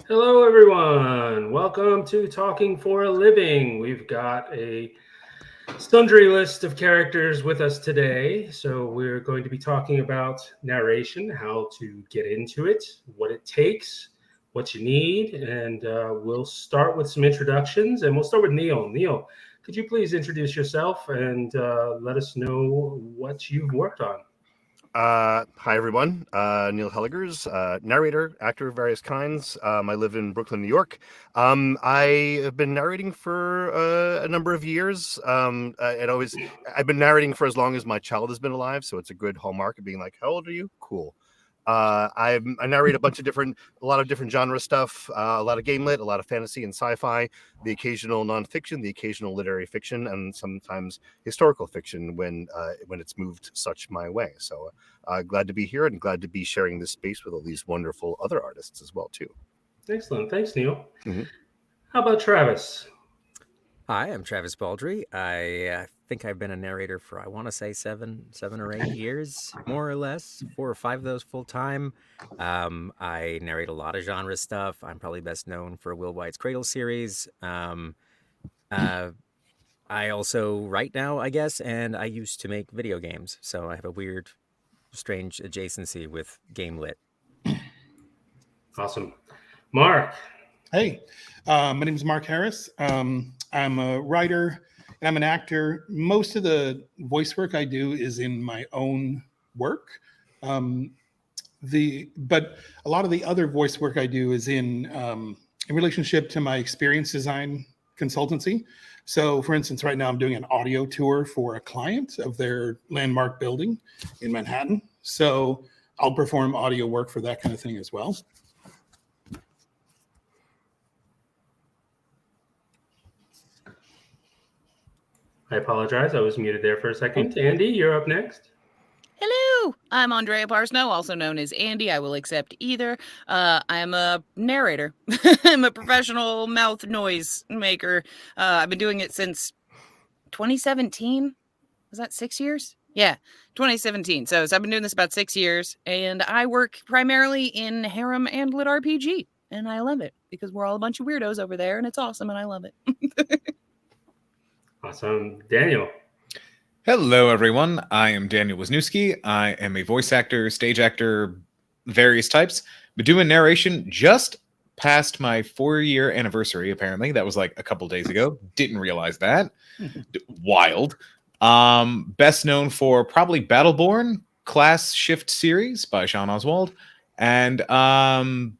Hello, everyone. Welcome to Talking for a Living. We've got a sundry list of characters with us today. So, we're going to be talking about narration, how to get into it, what it takes, what you need. And we'll start with some introductions. And we'll start with Neil. Neil, could you please introduce yourself and let us know what you've worked on? Hi everyone. Neil Helligers, narrator, actor of various kinds. I live in Brooklyn, New York. I have been narrating for a number of years. I've been narrating for as long as my child has been alive, so it's a good hallmark of being like, "How old are you?" Cool. I narrate a lot of different genre stuff, a lot of game lit, a lot of fantasy and sci-fi, the occasional nonfiction, the occasional literary fiction, and sometimes historical fiction when it's moved such my way. So glad to be here and glad to be sharing this space with all these wonderful other artists as well too. Excellent. Thanks, Neil. Mhm. How about Travis? Hi, I'm Travis Baldry. I think I've been a narrator for I want to say seven or 8 years, more or less. 4 or 5 of those full time. I narrate a lot of genre stuff. I'm probably best known for Will White's Cradle series. Uh, I also write now, I guess, and I used to make video games, so I have a weird, strange adjacency with game lit. Awesome. Mark. Hey, my name is Mark Harris. I'm a writer and I'm an actor. Most of the voice work I do is in my own work. But a lot of the other voice work I do is in relationship to my experience design consultancy. So, for instance, right now I'm doing an audio tour for a client of their landmark building in Manhattan. So I'll perform audio work for that kind of thing as well. I apologize. I was muted there for a second. Andy, you're up next. Hello, I'm Andrea Parsnow, also known as Andy. I will accept either. I'm a narrator. I'm a professional mouth noise maker. I've been doing it since 2017. Was that 6 years? Yeah, 2017. So I've been doing this about 6 years, and I work primarily in harem and lit RPG, and I love it because we're all a bunch of weirdos over there, and it's awesome, and I love it. Awesome. Daniel. Hello, everyone. I am Daniel Wisniewski. I am a voice actor, stage actor, various types. Been doing narration just past my 4-year anniversary, apparently. That was like a couple days ago. Didn't realize that. Wild. Best known for probably Battleborn, Class Shift series by Sean Oswald. And I'm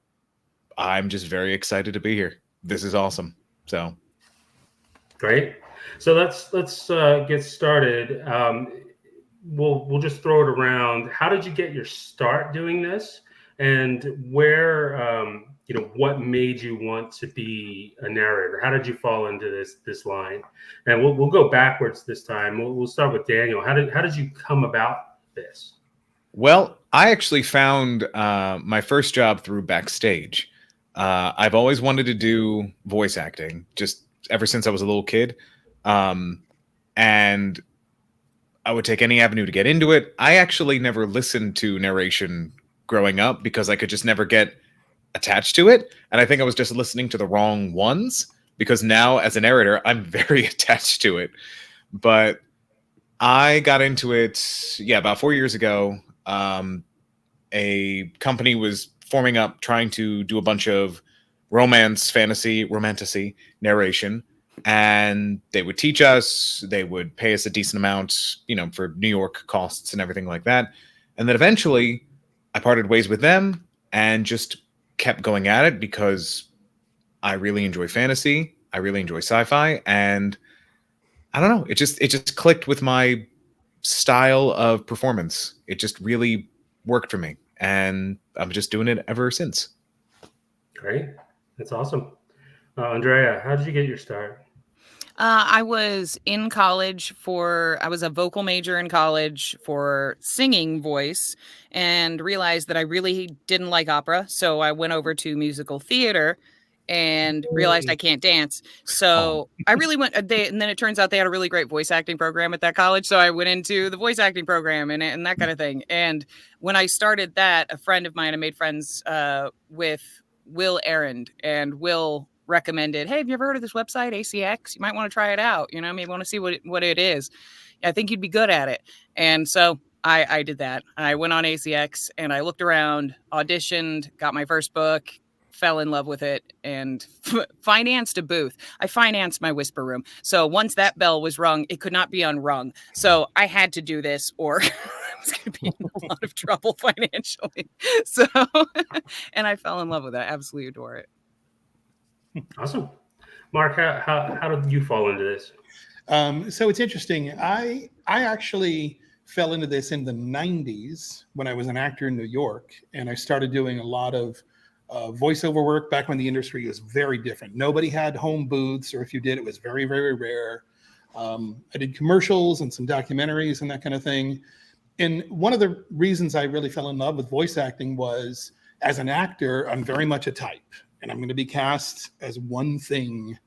just very excited to be here. This is awesome. So Great. So let's get started. We'll just throw it around. How did you get your start doing this, and where what made you want to be a narrator? How did you fall into this line? And we'll go backwards this time. We'll start with Daniel. How did you come about this? Well, I actually found my first job through Backstage. I've always wanted to do voice acting, just ever since I was a little kid. And I would take any avenue to get into it. I actually never listened to narration growing up because I could just never get attached to it. And I think I was just listening to the wrong ones because now as a narrator, I'm very attached to it. But I got into it, about 4 years ago. A company was forming up trying to do a bunch of romance, fantasy, romantasy narration. And they would teach us, they would pay us a decent amount, for New York costs and everything like that. And then eventually I parted ways with them and just kept going at it because I really enjoy fantasy. I really enjoy sci-fi. And I don't know, it just clicked with my style of performance. It just really worked for me. And I'm just doing it ever since. Great. That's awesome. Andrea, how did you get your start? I was in college I was a vocal major in college for singing voice and realized that I really didn't like opera. So I went over to musical theater and realized I can't dance. So I really went, and then it turns out they had a really great voice acting program at that college. So I went into the voice acting program and that kind of thing. And when I started that, a friend of mine, I made friends with Will Errand, and Will recommended, "Hey, have you ever heard of this website, ACX? You might want to try it out. You know, maybe want to see what it is. I think you'd be good at it." And so I did that. I went on ACX and I looked around, auditioned, got my first book, fell in love with it, and financed a booth. I financed my Whisper Room. So once that bell was rung, it could not be unrung. So I had to do this, or I was going to be in a lot of trouble financially. So, and I fell in love with it. I absolutely adore it. Awesome. Mark, how did you fall into this? So it's interesting. I actually fell into this in the 90s when I was an actor in New York, and I started doing a lot of voiceover work back when the industry was very different. Nobody had home booths, or if you did, it was very, very rare. I did commercials and some documentaries and that kind of thing. And one of the reasons I really fell in love with voice acting was, as an actor, I'm very much a type, and I'm going to be cast as one thing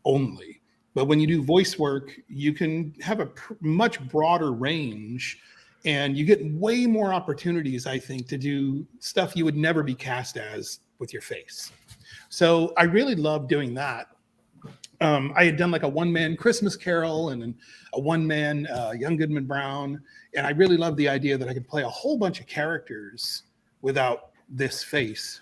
only. But when you do voice work, you can have a much broader range, and you get way more opportunities, I think, to do stuff you would never be cast as with your face. So I really loved doing that. I had done like a one-man Christmas Carol and a one-man Young Goodman Brown, and I really loved the idea that I could play a whole bunch of characters without this face.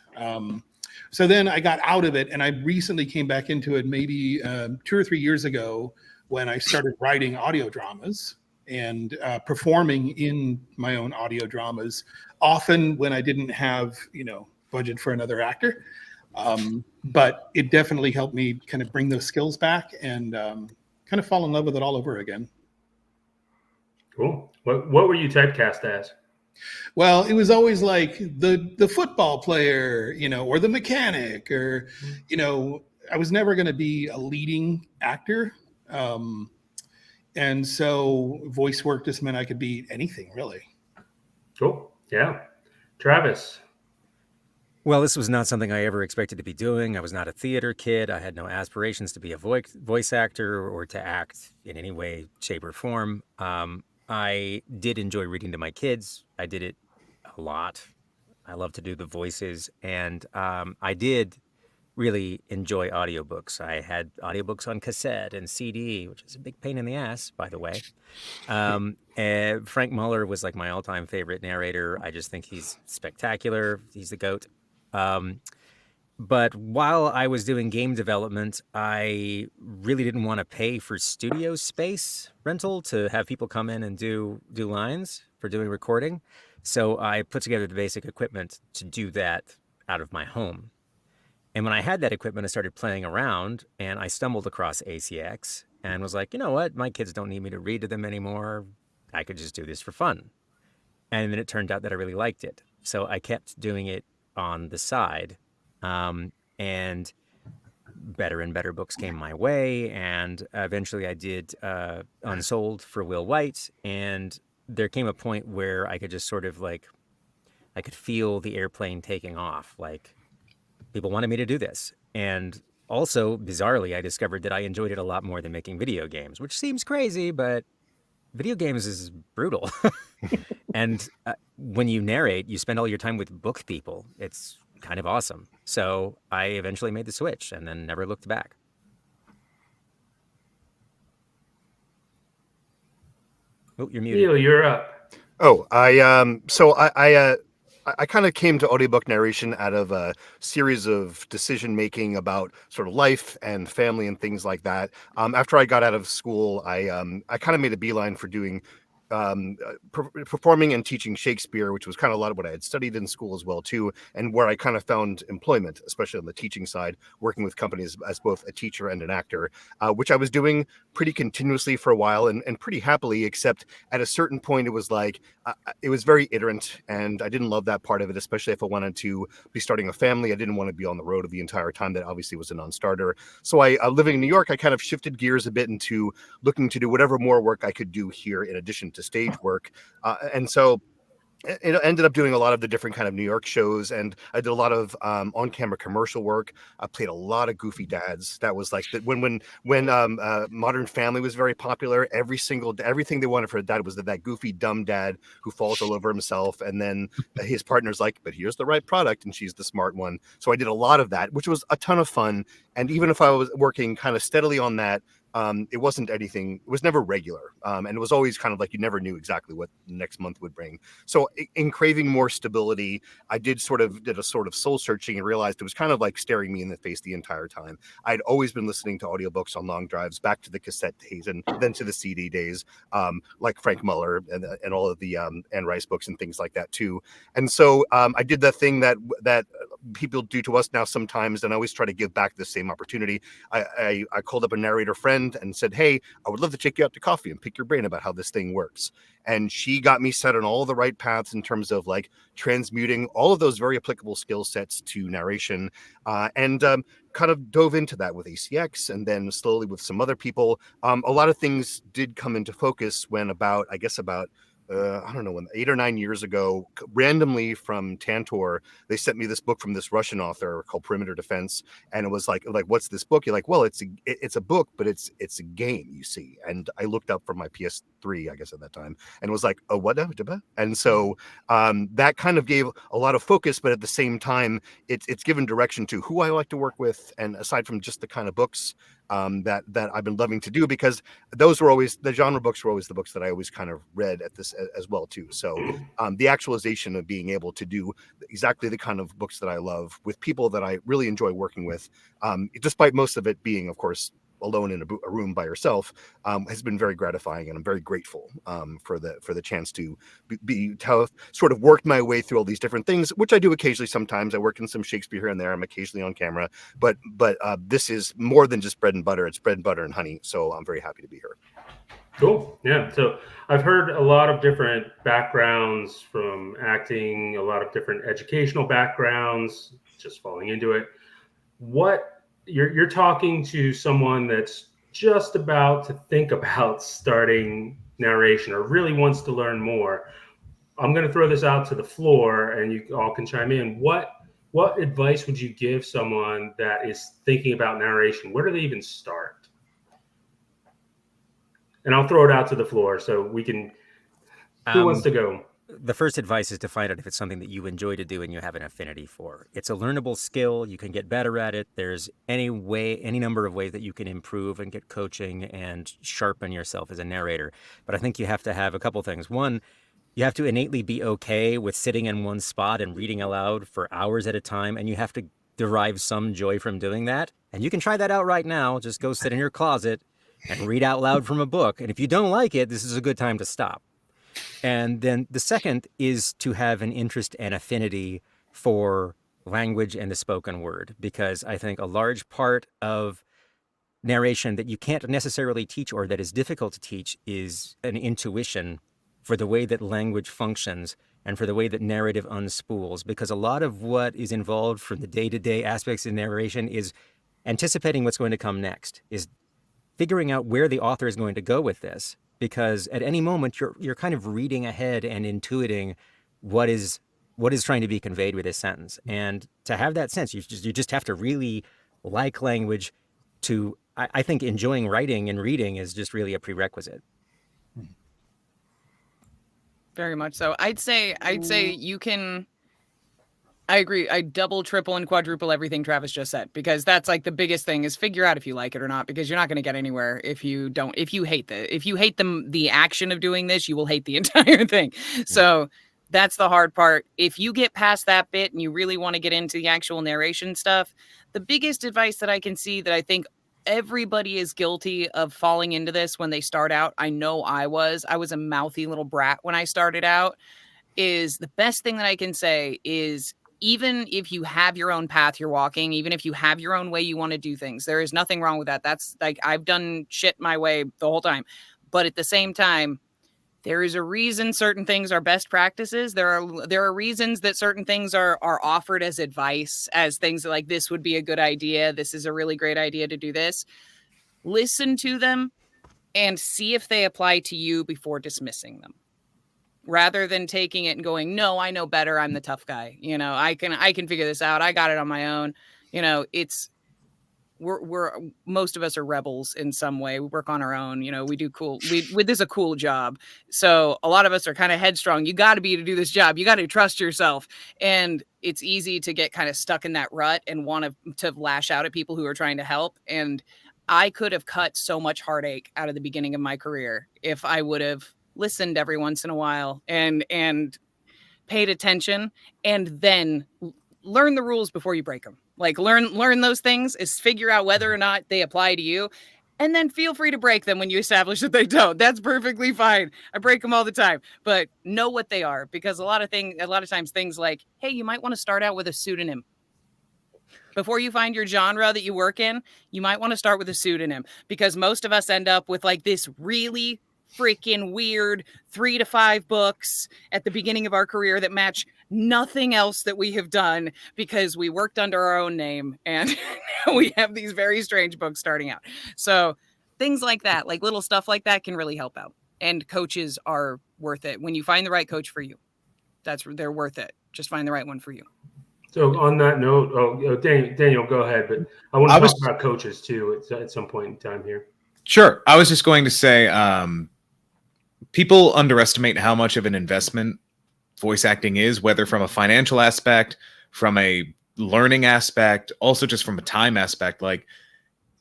So then I got out of it, and I recently came back into it maybe 2 or 3 years ago when I started writing audio dramas and performing in my own audio dramas, often when I didn't have, budget for another actor. But it definitely helped me kind of bring those skills back and kind of fall in love with it all over again. Cool. What were you typecast as? Well, it was always like the football player, or the mechanic, or, I was never going to be a leading actor. And so voice work just meant I could be anything, really. Cool. Yeah. Travis. Well, this was not something I ever expected to be doing. I was not a theater kid. I had no aspirations to be a voice actor or to act in any way, shape, or form. I did enjoy reading to my kids. I did it a lot. I love to do the voices. And I did really enjoy audiobooks. I had audiobooks on cassette and CD, which is a big pain in the ass, by the way. And Frank Muller was like my all-time favorite narrator. I just think he's spectacular. He's the GOAT. But while I was doing game development, I really didn't want to pay for studio space rental to have people come in and do lines for doing recording. So I put together the basic equipment to do that out of my home. And when I had that equipment, I started playing around, and I stumbled across ACX and was like, you know what? My kids don't need me to read to them anymore. I could just do this for fun. And then it turned out that I really liked it. So I kept doing it on the side. And better and better books came my way. And eventually I did Unsold for Will White. And there came a point where I could just sort of I could feel the airplane taking off. Like, people wanted me to do this. And also, bizarrely, I discovered that I enjoyed it a lot more than making video games, which seems crazy, but video games is brutal. And when you narrate, you spend all your time with book people. It's kind of awesome. So I eventually made the switch and then never looked back. Oh, you're muted. Neil, you're up. Oh, I kind of came to audiobook narration out of a series of decision making about sort of life and family and things like that. After I got out of school, I kind of made a beeline for doing performing and teaching Shakespeare, which was kind of a lot of what I had studied in school as well too, and where I kind of found employment, especially on the teaching side, working with companies as both a teacher and an actor, which I was doing pretty continuously for a while and pretty happily, except at a certain point it was like it was very iterant, and I didn't love that part of it, especially if I wanted to be starting a family. I didn't want to be on the road the entire time. That obviously was a non-starter. So I living in New York, I kind of shifted gears a bit into looking to do whatever more work I could do here in addition to stage work. And so it ended up doing a lot of the different kind of New York shows, and I did a lot of on-camera commercial work. I played a lot of goofy dads. That was like when Modern Family was very popular. Everything they wanted for a dad was that goofy dumb dad who falls all over himself, and then his partner's like, "But here's the right product," and she's the smart one. So I did a lot of that, which was a ton of fun. And even if I was working kind of steadily on that, it wasn't anything. It was never regular, and it was always kind of like you never knew exactly what the next month would bring. So in craving more stability, I did a sort of soul searching and realized it was kind of like staring me in the face the entire time. I'd always been listening to audiobooks on long drives, back to the cassette days and then to the CD days, like Frank Muller and all of the Anne Rice books and things like that too. And so I did the thing that people do to us now sometimes, and I always try to give back the same opportunity. I called up a narrator friend and said, "Hey, I would love to take you out to coffee and pick your brain about how this thing works." And she got me set on all the right paths in terms of like transmuting all of those very applicable skill sets to narration, and kind of dove into that with ACX, and then slowly with some other people. A lot of things did come into focus when about I don't know, when 8 or 9 years ago, randomly from Tantor, they sent me this book from this Russian author called Perimeter Defense, and it was like, what's this book? You're like, well, it's a book, but it's a game, you see. And I looked up from my PS3, I guess at that time, and was like, oh, what? And so that kind of gave a lot of focus, but at the same time, it's given direction to who I like to work with, and aside from just the kind of books that I've been loving to do, because those were always the genre books were always the books that I always kind of read at this as well too. So the actualization of being able to do exactly the kind of books that I love with people that I really enjoy working with, despite most of it being, of course, alone in a room by yourself, has been very gratifying, and I'm very grateful for the chance to sort of work my way through all these different things, which I do occasionally. Sometimes I work in some Shakespeare here and there. I'm occasionally on camera, but this is more than just bread and butter. It's bread and butter and honey. So I'm very happy to be here. Cool. Yeah. So I've heard a lot of different backgrounds from acting, a lot of different educational backgrounds, just falling into it. What you're talking to someone that's just about to think about starting narration or really wants to learn more. I'm going to throw this out to the floor, and you all can chime in. What advice would you give someone that is thinking about narration? Where do they even start? And I'll throw it out to the floor so we can. Who wants to go? The first advice is to find out if it's something that you enjoy to do and you have an affinity for. It's a learnable skill. You can get better at it. There's any number of ways that you can improve and get coaching and sharpen yourself as a narrator. But I think you have to have a couple things. One, you have to innately be okay with sitting in one spot and reading aloud for hours at a time, and you have to derive some joy from doing that. And you can try that out right now. Just go sit in your closet and read out loud from a book. And if you don't like it, this is a good time to stop. And then the second is to have an interest and affinity for language and the spoken word, because I think a large part of narration that you can't necessarily teach, or that is difficult to teach, is an intuition for the way that language functions and for the way that narrative unspools. Because a lot of what is involved from the day-to-day aspects of narration is anticipating what's going to come next, is figuring out where the author is going to go with this. Because at any moment you're kind of reading ahead and intuiting what is trying to be conveyed with this sentence. And to have that sense, you just have to really like language. I think enjoying writing and reading is just really a prerequisite. Very much so. I'd say you can. I agree. I double, triple, and quadruple everything Travis just said, because that's like the biggest thing is figure out if you like it or not, because you're not going to get anywhere if you hate the action of doing this, you will hate the entire thing. So that's the hard part. If you get past that bit and you really want to get into the actual narration stuff, the biggest advice that I can see that I think everybody is guilty of falling into this when they start out. I know I was a mouthy little brat when I started out. Is the best thing that I can say is, even if you have your own path you're walking, even if you have your own way you want to do things, there is nothing wrong with that. That's like, I've done shit my way the whole time. But at the same time, there is a reason certain things are best practices. There are reasons that certain things are offered as advice, as things like, this would be a good idea. This is a really great idea to do this. Listen to them and see if they apply to you before dismissing them. rather than taking it and going, no, I know better. I'm the tough guy. You know, I can figure this out. I got it on my own. You know, we're most of us are rebels in some way. We work on our own. You know, we do cool. This is a cool job. So a lot of us are kind of headstrong. You got to be to do this job. You got to trust yourself. And it's easy to get kind of stuck in that rut and want to lash out at people who are trying to help. And I could have cut so much heartache out of the beginning of my career if I would have listened every once in a while and paid attention and then learn the rules before you break them. Like learn those things, is figure out whether or not they apply to you, and then feel free to break them when you establish that they don't. That's perfectly fine. I break them all the time, but know what they are, because a lot of times things like, hey, you might want to start out with a pseudonym. Before you find your genre that you work in, you might want to start with a pseudonym, because most of us end up with like this really freaking weird 3 to 5 books at the beginning of our career that match nothing else that we have done because we worked under our own name, and we have these very strange books starting out. So things like that, like little stuff like that, can really help out. And coaches are worth it. When you find the right coach for you, they're worth it. Just find the right one for you. So on that note, Daniel, go ahead. But I want to talk about coaches too at some point in time here. Sure. I was just going to say, people underestimate how much of an investment voice acting is, whether from a financial aspect, from a learning aspect, also just from a time aspect. Like,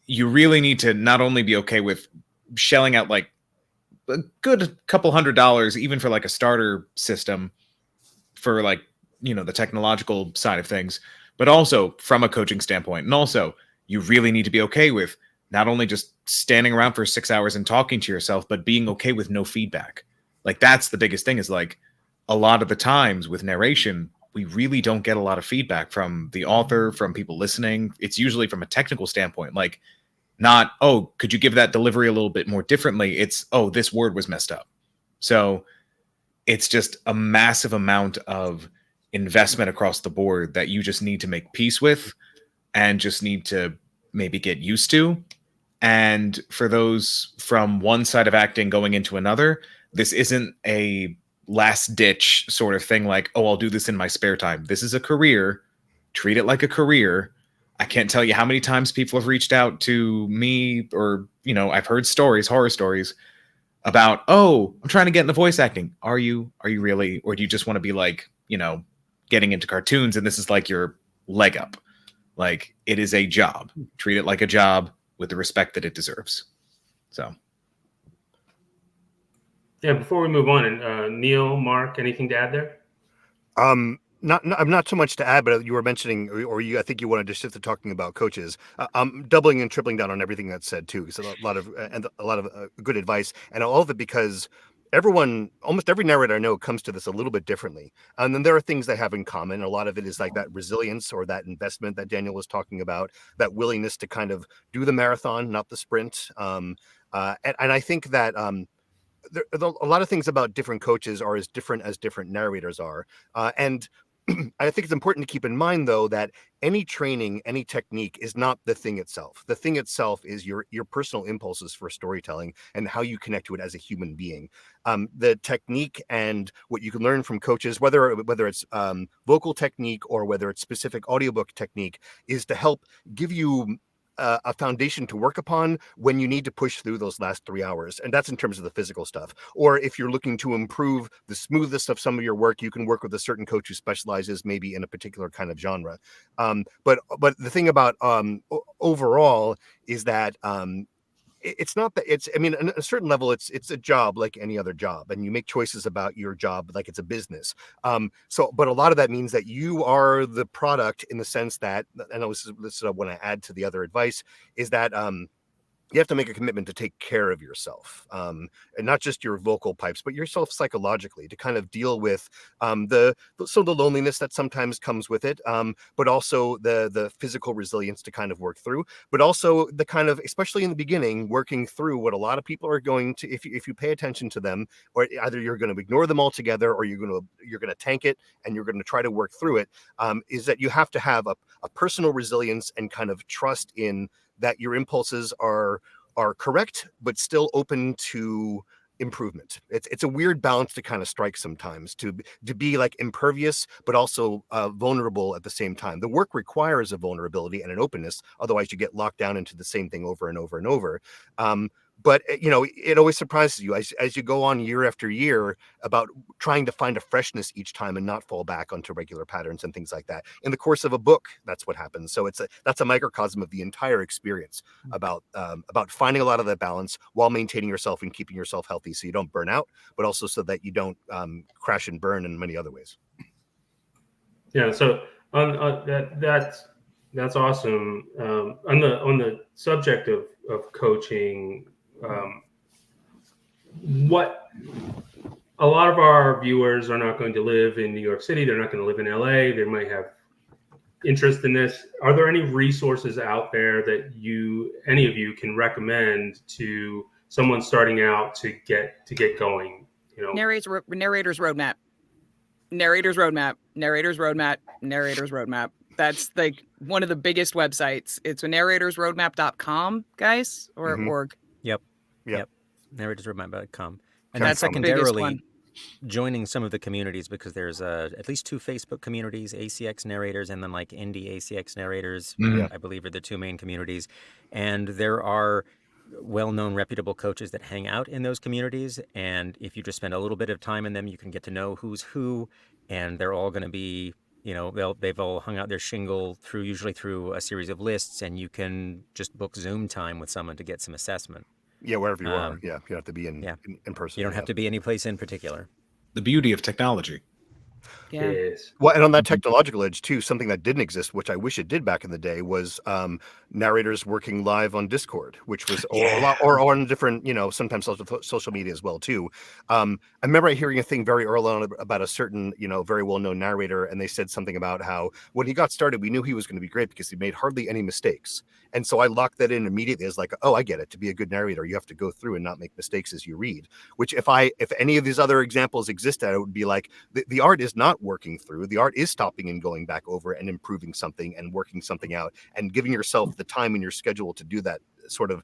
you really need to not only be okay with shelling out like a good couple $100, even for like a starter system for like, you know, the technological side of things, but also from a coaching standpoint. And also, you really need to be okay with not only just standing around for 6 hours and talking to yourself, but being okay with no feedback. Like, that's the biggest thing, is like, a lot of the times with narration, we really don't get a lot of feedback from the author, from people listening. It's usually from a technical standpoint, like, not, oh, could you give that delivery a little bit more differently? It's, oh, this word was messed up. So it's just a massive amount of investment across the board that you just need to make peace with and just need to maybe get used to. And for those from one side of acting going into another, this isn't a last ditch sort of thing like, oh, I'll do this in my spare time. This is a career. Treat it like a career. I can't tell you how many times people have reached out to me, or, you know, I've heard stories, horror stories about, oh, I'm trying to get into voice acting. Are you really? Or do you just want to be like, you know, getting into cartoons and this is like your leg up? Like, it is a job. Treat it like a job with the respect that it deserves. So. Yeah, before we move on, and Neil, Mark, anything to add there? Not so much to add, but you were mentioning, I think you wanted to shift to talking about coaches. I'm doubling and tripling down on everything that's said too, because a lot of good advice, and all of it because almost every narrator I know comes to this a little bit differently. And then there are things they have in common. A lot of it is like that resilience or that investment that Daniel was talking about, that willingness to kind of do the marathon, not the sprint. And I think that a lot of things about different coaches are as different narrators are. And I think it's important to keep in mind, though, that any training, any technique is not the thing itself. The thing itself is your personal impulses for storytelling and how you connect to it as a human being. The technique and what you can learn from coaches, whether it's vocal technique or whether it's specific audiobook technique, is to help give you a foundation to work upon when you need to push through those last 3 hours. And that's in terms of the physical stuff. Or if you're looking to improve the smoothness of some of your work, you can work with a certain coach who specializes maybe in a particular kind of genre. But the thing about overall is that it's not that it's, I mean, on a certain level, it's a job like any other job, and you make choices about your job like it's a business. But a lot of that means that you are the product, in the sense that, and this is what I want to add to the other advice, is that you have to make a commitment to take care of yourself, and not just your vocal pipes, but yourself psychologically, to kind of deal with the loneliness that sometimes comes with it, but also the physical resilience to kind of work through, but also the kind of, especially in the beginning, working through what a lot of people are going to, if you pay attention to them, or either you're going to ignore them altogether, or you're going to tank it and you're going to try to work through it, is that you have to have a personal resilience and kind of trust in that your impulses are correct, but still open to improvement. It's a weird balance to kind of strike sometimes, to be like impervious but also vulnerable at the same time. The work requires a vulnerability and an openness, otherwise you get locked down into the same thing over and over and over. But you know, it always surprises you as you go on year after year about trying to find a freshness each time and not fall back onto regular patterns and things like that. In the course of a book, that's what happens. So that's a microcosm of the entire experience about finding a lot of that balance while maintaining yourself and keeping yourself healthy, so you don't burn out, but also so that you don't crash and burn in many other ways. Yeah. So on that's awesome. On the subject of coaching. What a lot of our viewers are not going to live in New York City. They're not going to live in LA. They might have interest in this. Are there any resources out there that any of you can recommend to someone starting out to get going? You know, Narrator's Roadmap. Narrator's Roadmap. Narrator's Roadmap. Narrator's Roadmap. That's like one of the biggest websites. It's narratorsroadmap.com, guys, or org. Yep. narratorsroadmap.com. And That's the biggest secondarily, one. joining some of the communities, because there's at least 2 Facebook communities, ACX narrators, and then like indie ACX narrators, I believe are the 2 main communities. And there are well-known, reputable coaches that hang out in those communities. And if you just spend a little bit of time in them, you can get to know who's who, and they're all going to be, you know, they've all hung out their shingle usually through a series of lists, and you can just book Zoom time with someone to get some assessment. Yeah, wherever you are. Yeah, you don't have to be in person. You don't have to be any place in particular. The beauty of technology. Yeah. Yes. Well, and on that technological edge too, something that didn't exist, which I wish it did back in the day, was narrators working live on Discord, which was or on different, you know, sometimes social media as well too. I remember hearing a thing very early on about a certain, you know, very well-known narrator, and they said something about how when he got started, we knew he was going to be great because he made hardly any mistakes. And so I locked that in immediately as like, oh, I get it. To be a good narrator, you have to go through and not make mistakes as you read. Which if any of these other examples existed, it would be like the art is not working through. The art is stopping and going back over and improving something and working something out and giving yourself the time in your schedule to do that sort of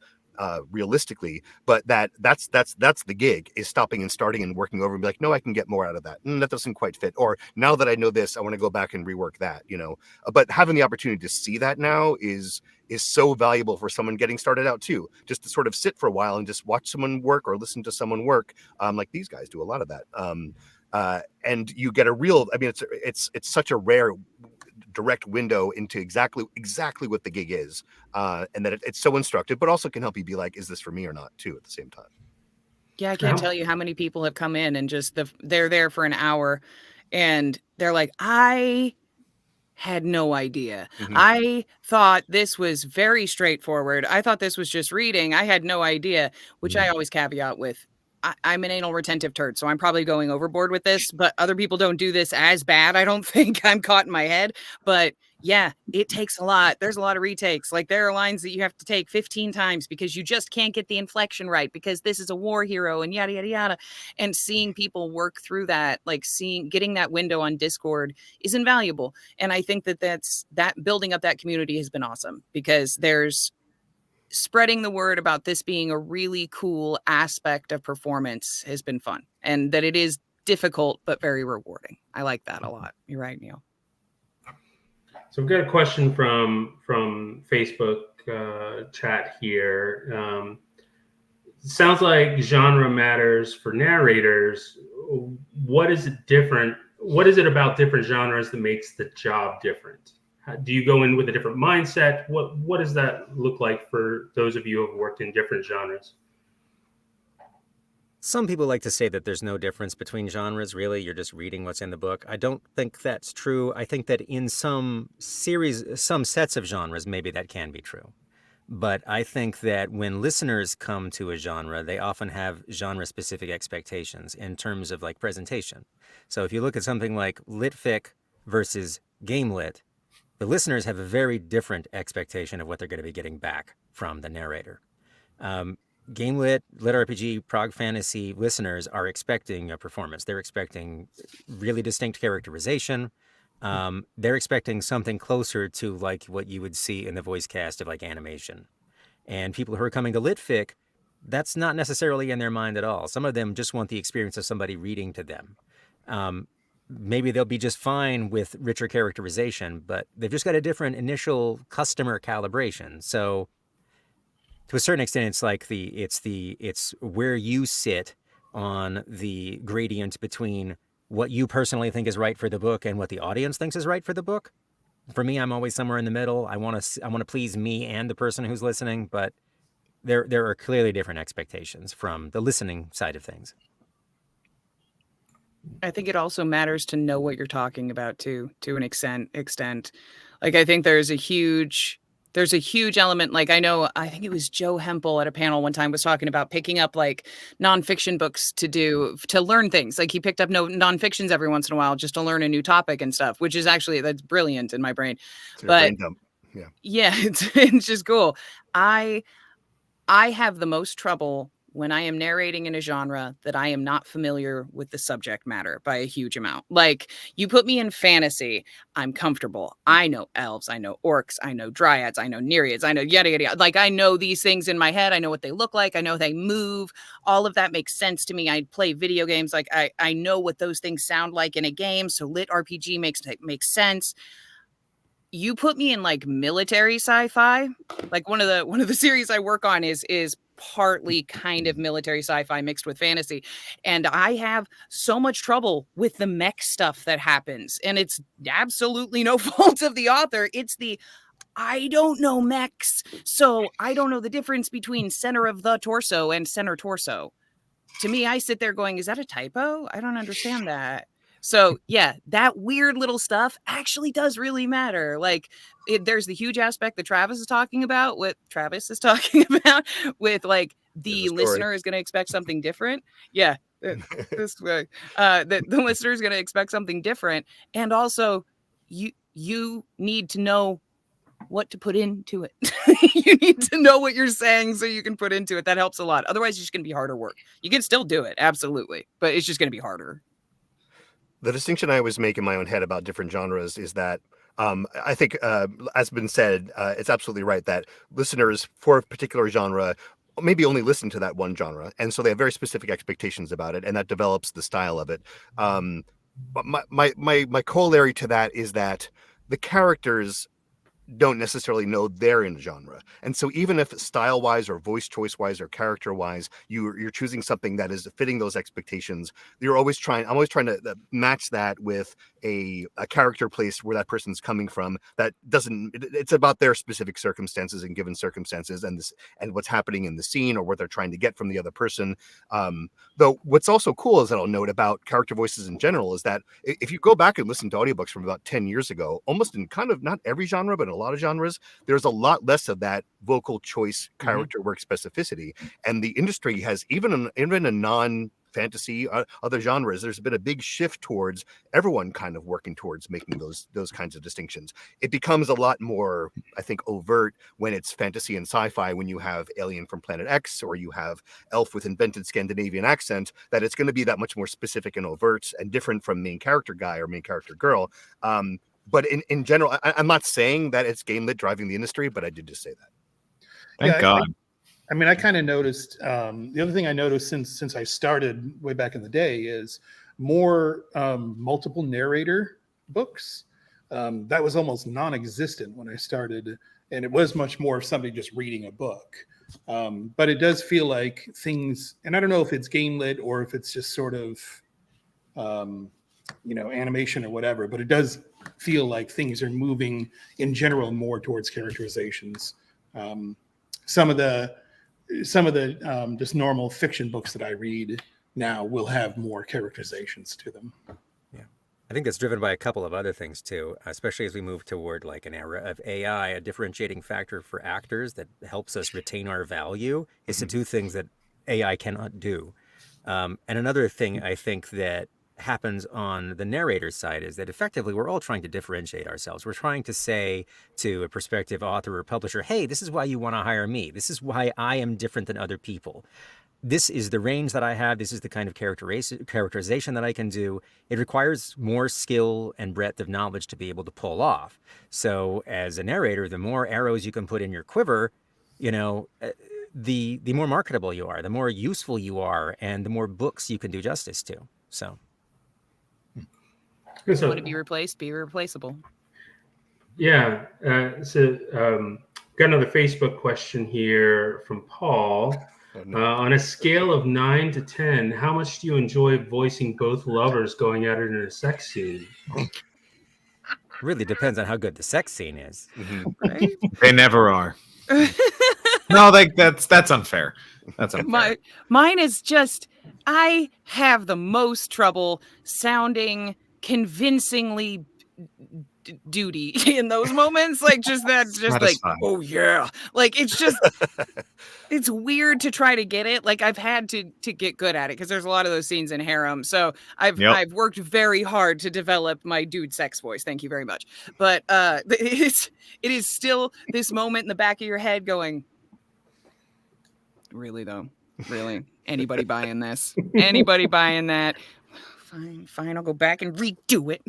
realistically. But that's the gig, is stopping and starting and working over and be like, no, I can get more out of that. That doesn't quite fit. Or now that I know this, I want to go back and rework that, you know. But having the opportunity to see that now is so valuable for someone getting started out too, just to sort of sit for a while and just watch someone work or listen to someone work. Like these guys do a lot of that. And you get a real, I mean, it's such a rare direct window into exactly what the gig is, and that it's so instructive, but also can help you be like, is this for me or not too at the same time. Yeah, I can't tell you how many people have come in and just they're there for an hour and they're like, I had no idea. I thought this was very straightforward. I thought this was just reading. I had no idea, which I always caveat with, I'm an anal retentive turd, so I'm probably going overboard with this, but other people don't do this as bad. I don't think. I'm caught in my head, but yeah, it takes a lot. There's a lot of retakes. Like there are lines that you have to take 15 times because you just can't get the inflection right because this is a war hero and yada, yada, yada. And seeing people work through that, like getting that window on Discord is invaluable. And I think that building up that community has been awesome because there's spreading the word about this being a really cool aspect of performance has been fun, and that it is difficult but very rewarding. I like that a lot. You're right, Neil. So we've got a question from Facebook chat here. Sounds like genre matters for narrators. What is it different? What is it about different genres that makes the job different? Do you go in with a different mindset? What does that look like for those of you who have worked in different genres? Some people like to say that there's no difference between genres, really. You're just reading what's in the book. I don't think that's true. I think that in some sets of genres, maybe that can be true. But I think that when listeners come to a genre, they often have genre-specific expectations in terms of like presentation. So if you look at something like Litfic versus Game Lit, the listeners have a very different expectation of what they're going to be getting back from the narrator. Game Lit, Lit RPG, Prog Fantasy listeners are expecting a performance. They're expecting really distinct characterization. They're expecting something closer to like what you would see in the voice cast of like animation. And people who are coming to Litfic, that's not necessarily in their mind at all. Some of them just want the experience of somebody reading to them. Maybe they'll be just fine with richer characterization, but they've just got a different initial customer calibration. So to a certain extent, it's like it's where you sit on the gradient between what you personally think is right for the book and what the audience thinks is right for the book. For me, I'm always somewhere in the middle. I want to please me and the person who's listening, but there are clearly different expectations from the listening side of things. I think it also matters to know what you're talking about too, to an extent. Like I think there's a huge element. Like I think it was Joe Hempel at a panel one time was talking about picking up like nonfiction books to learn things. Like he picked up nonfictions every once in a while just to learn a new topic and stuff, which is actually, that's brilliant in my brain. But brain dump. yeah, it's just cool. I have the most trouble when I am narrating in a genre that I am not familiar with the subject matter by a huge amount. Like you put me in fantasy, I'm comfortable. I know elves, I know orcs, I know dryads, I know nereids, I know yada, yada, yada. Like I know these things in my head. I know what they look like. I know they move. All of that makes sense to me. I play video games. Like I know what those things sound like in a game. So lit RPG makes sense. You put me in like military sci-fi, like one of the series I work on is partly kind of military sci-fi mixed with fantasy, and I have so much trouble with the mech stuff that happens, and it's absolutely no fault of the author. It's I don't know mechs, so I don't know the difference between center of the torso and center torso. To me, I sit there going, is that a typo? I don't understand that. So yeah, that weird little stuff actually does really matter. Like there's the huge aspect that Travis is talking about, with like the listener is going to expect something different. Yeah. This way, the listener is going to expect something different. And also you need to know what to put into it. You need to know what you're saying so you can put into it. That helps a lot. Otherwise, it's just going to be harder work. You can still do it. Absolutely. But it's just going to be harder. The distinction I always make in my own head about different genres is that I think, as been said, it's absolutely right that listeners for a particular genre maybe only listen to that one genre, and so they have very specific expectations about it, and that develops the style of it. But my corollary to that is that the characters don't necessarily know they're in a genre, and so even if style wise or voice choice wise or character wise you're choosing something that is fitting those expectations, I'm always trying to match that with a character place where that person's coming from. That doesn't, it's about their specific circumstances and given circumstances and what's happening in the scene or what they're trying to get from the other person. Though what's also cool is that I'll note about character voices in general is that if you go back and listen to audiobooks from about 10 years ago, almost in kind of not every genre, but in a lot of genres, there's a lot less of that vocal choice character work specificity. And the industry has even a non-fantasy other genres, there's been a big shift towards everyone kind of working towards making those kinds of distinctions. It becomes a lot more, I think, overt when it's fantasy and sci-fi, when you have alien from planet X or you have elf with invented Scandinavian accent, that it's going to be that much more specific and overt and different from main character guy or main character girl. But in general, I'm not saying that it's game lit driving the industry, but I did just say that. Thank God. I mean, I kind of noticed, the other thing I noticed since I started way back in the day is more multiple narrator books. That was almost non-existent when I started, and it was much more of somebody just reading a book. But it does feel like things, and I don't know if it's game lit or if it's just sort of, animation or whatever, but it does feel like things are moving in general more towards characterizations. Some of the just normal fiction books that I read now will have more characterizations to them. Yeah, I think that's driven by a couple of other things too, especially as we move toward like an era of AI. A differentiating factor for actors that helps us retain our value is to do things that AI cannot do. And another thing I think that happens on the narrator side is that effectively we're all trying to differentiate ourselves. We're trying to say to a prospective author or publisher, hey, this is why you want to hire me. This is why I am different than other people. This is the range that I have. This is the kind of characterization that I can do. It requires more skill and breadth of knowledge to be able to pull off. So as a narrator, the more arrows you can put in your quiver, the more marketable you are, the more useful you are, and the more books you can do justice to. So So, Want to be replaced? Be replaceable. yeah. Got another Facebook question here from Paul. Oh, no. On a scale of 9 to 10, how much do you enjoy voicing both lovers going at it in a sex scene? really depends on how good the sex scene is. Mhm. Right? They never are. No, like that's unfair. That's unfair. Mine is just, I have the most trouble sounding convincingly duty in those moments. Like just that, just like, Satisfying. oh yeah. Like it's just, it's weird to try to get it. Like I've had to get good at it because there's a lot of those scenes in Harem. So I've worked very hard to develop my dude sex voice. Thank you very much. But it is still this moment in the back of your head going, really though? Really? Anybody buying this? Anybody buying that? Fine, I'll go back and redo it.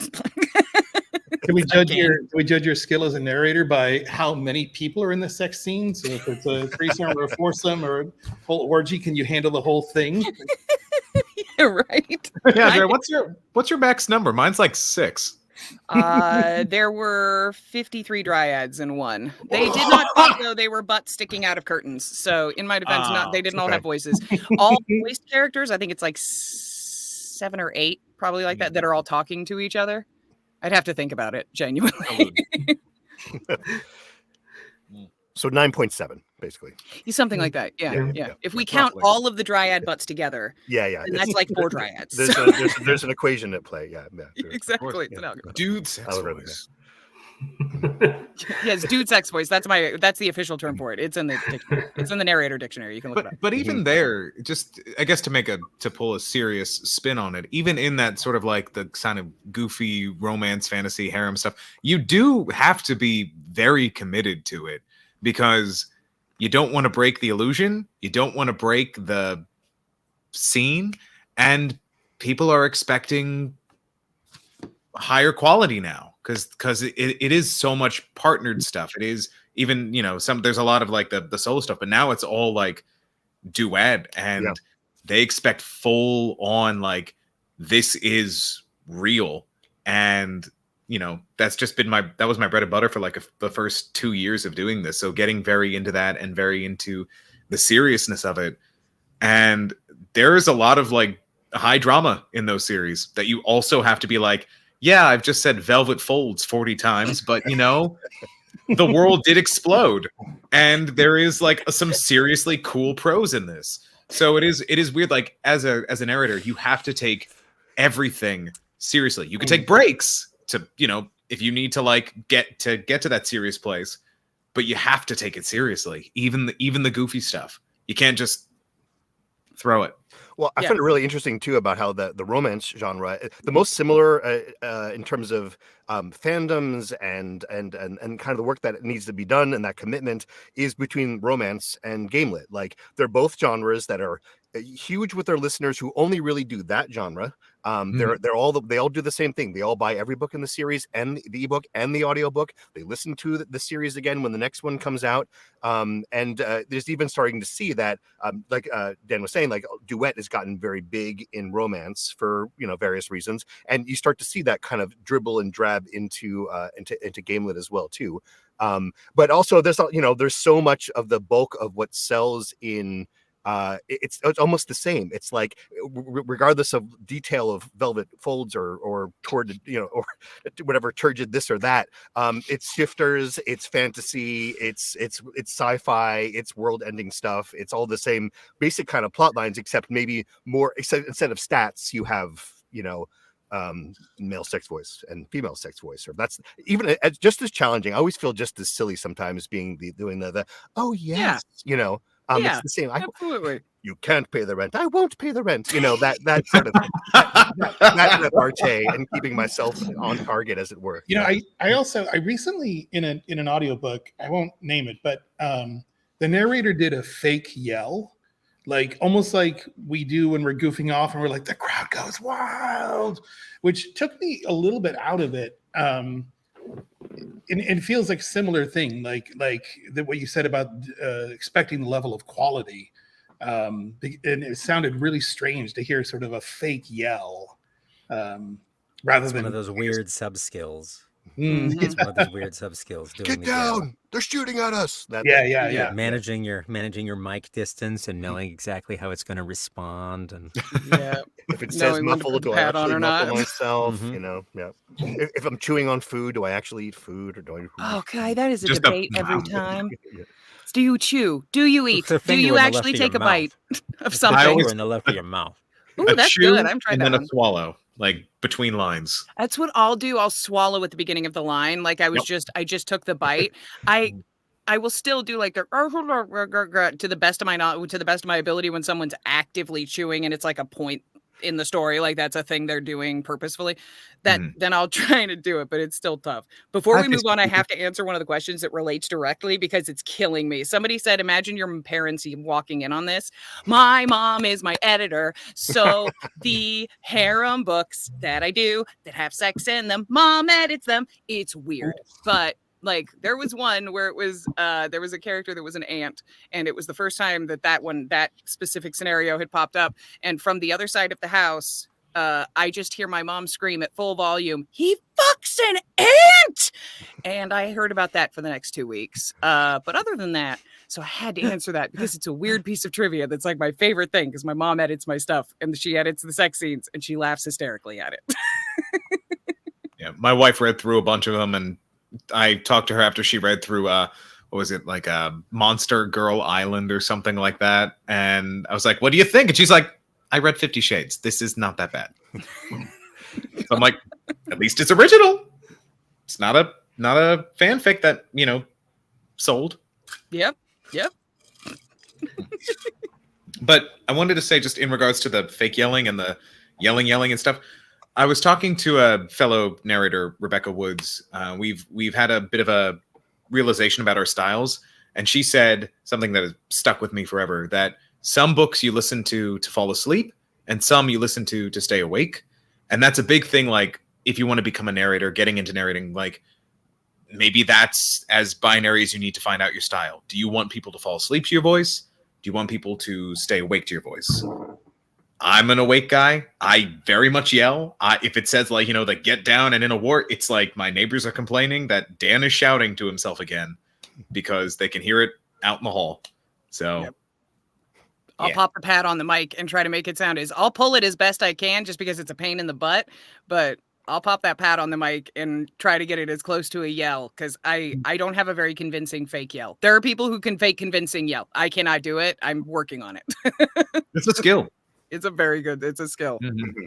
Can we judge your skill as a narrator by how many people are in the sex scene? So if it's a threesome or a foursome or a whole orgy, can you handle the whole thing? Yeah, right. Yeah, Dre, what's your max number? Mine's like 6. There were 53 dryads in one. They did not speak though; they were butt sticking out of curtains. So, in my defense, they didn't all okay. have voices. All voiced characters, I think it's like 7 or 8, probably like that are all talking to each other. I'd have to think about it genuinely. So 9.7, basically. Something like that. Yeah. Yeah. If we count Roughly. all of the dryad butts together, Yeah. then that's like 4 dryads. There's an equation at play. Yeah. Exactly. It's an algorithm. Dude, sex Algorithm, voice. Yes, dude sex voice. That's the official term for it. It's in the dictionary. It's in the narrator dictionary. You can look it up. But even there, just I guess to pull a serious spin on it, even in that sort of like the kind of goofy romance fantasy harem stuff, you do have to be very committed to it because you don't want to break the illusion, you don't want to break the scene, and people are expecting higher quality now because it is so much partnered stuff. It is even, there's a lot of like the solo stuff, but now it's all like duet, and they expect full on like this is real. And that's just been that was my bread and butter for like the first 2 years of doing this. So getting very into that and very into the seriousness of it. And there is a lot of like high drama in those series that you also have to be like, yeah, I've just said velvet folds 40 times, but the world did explode, and there is like some seriously cool prose in this. So it is weird. Like as a narrator, you have to take everything seriously. You can take breaks to, if you need to like get to that serious place, but you have to take it seriously. Even the goofy stuff, you can't just throw it. Well, I find it really interesting too about how the romance genre, the most similar in terms of fandoms and kind of the work that needs to be done and that commitment is between romance and Gamelit. Like they're both genres that are huge with their listeners who only really do that genre. They all do the same thing. They all buy every book in the series and the ebook and the audiobook. They listen to the series again when the next one comes out. And there's even starting to see that, like Dan was saying, like duet has gotten very big in romance for various reasons, and you start to see that kind of dribble and drab into Gamelit as well too. But also there's so much of the bulk of what sells in. It's almost the same. It's like regardless of detail of velvet folds or toward or whatever turgid this or that, it's shifters, it's fantasy, it's sci-fi, it's world-ending stuff. It's all the same basic kind of plot lines, except maybe more. Instead of stats, you have male sex voice and female sex voice, or that's even just as challenging. I always feel just as silly sometimes being doing the oh yes, it's the same. Absolutely. You can't pay the rent. I won't pay the rent. That sort of thing. that repartee and keeping myself on target, as it were. I recently in an audiobook, I won't name it, but the narrator did a fake yell, like almost like we do when we're goofing off and we're like the crowd goes wild, which took me a little bit out of it. it feels like a similar thing, like what you said about expecting the level of quality. And it sounded really strange to hear sort of a fake yell, rather It's than one of those weird sub skills. Mm, Mhm. It's one of those weird sub skills. Get down! They're shooting at us. yeah. Managing your mic distance and knowing exactly how it's going to respond, and Yeah. If it says Knowing when to muffle, put the do I pad on actually or muffle not. myself? Mhm. You know, yeah. If I'm chewing on food, do I actually eat food or do I? Oh, God, that is a Just a- debate every time. Yeah. Do you chew? Do you eat? The Do finger you in the left actually of your take a bite mouth. of The something? finger in the left of your mouth. Ooh, a that's chew good. I'm trying and that then one. a swallow, like between lines. That's what I'll do. I'll swallow at the beginning of the line. Like I just took the bite. I will still do like the to the best of my ability when someone's actively chewing and it's like a point in the story, like that's a thing they're doing purposefully. Then I'll try to do it, but it's still tough. Before we move on, I have to answer one of the questions that relates directly because it's killing me. Somebody said, imagine your parents walking in on this. My mom is my editor, so the harem books that I do that have sex in them, mom edits them. It's weird, but like there was one where it was there was a character that was an aunt, and it was the first time that specific scenario had popped up, and from the other side of the house I just hear my mom scream at full volume, "He fucks an ant!" And I heard about that for the next 2 weeks. But other than that, so I had to answer that because it's a weird piece of trivia that's like my favorite thing because my mom edits my stuff and she edits the sex scenes and she laughs hysterically at it. Yeah, my wife read through a bunch of them, and I talked to her after she read through what was it, like Monster Girl Island or something like that, and I was like, "What do you think?" And she's like, "I read 50 Shades. This is not that bad." So I'm like, "At least it's original. It's not a fanfic that sold." Yep. But I wanted to say, just in regards to the fake yelling and the yelling and stuff, I was talking to a fellow narrator, Rebecca Woods. We've had a bit of a realization about our styles, and she said something that has stuck with me forever, that some books you listen to fall asleep, and some you listen to stay awake. And that's a big thing, like, if you want to become a narrator, getting into narrating, like, maybe that's as binary as you need to find out your style. Do you want people to fall asleep to your voice? Do you want people to stay awake to your voice? I'm an awake guy. I very much yell. If it says like, the get down and in a war, it's like my neighbors are complaining that Dan is shouting to himself again because they can hear it out in the hall. So Yep. I'll pop the pad on the mic and try to make it sound I'll pull it as best I can just because it's a pain in the butt, but I'll pop that pad on the mic and try to get it as close to a yell because I don't have a very convincing fake yell. There are people who can fake convincing yell. I cannot do it. I'm working on it. it's a skill. It's a skill. Mm-hmm.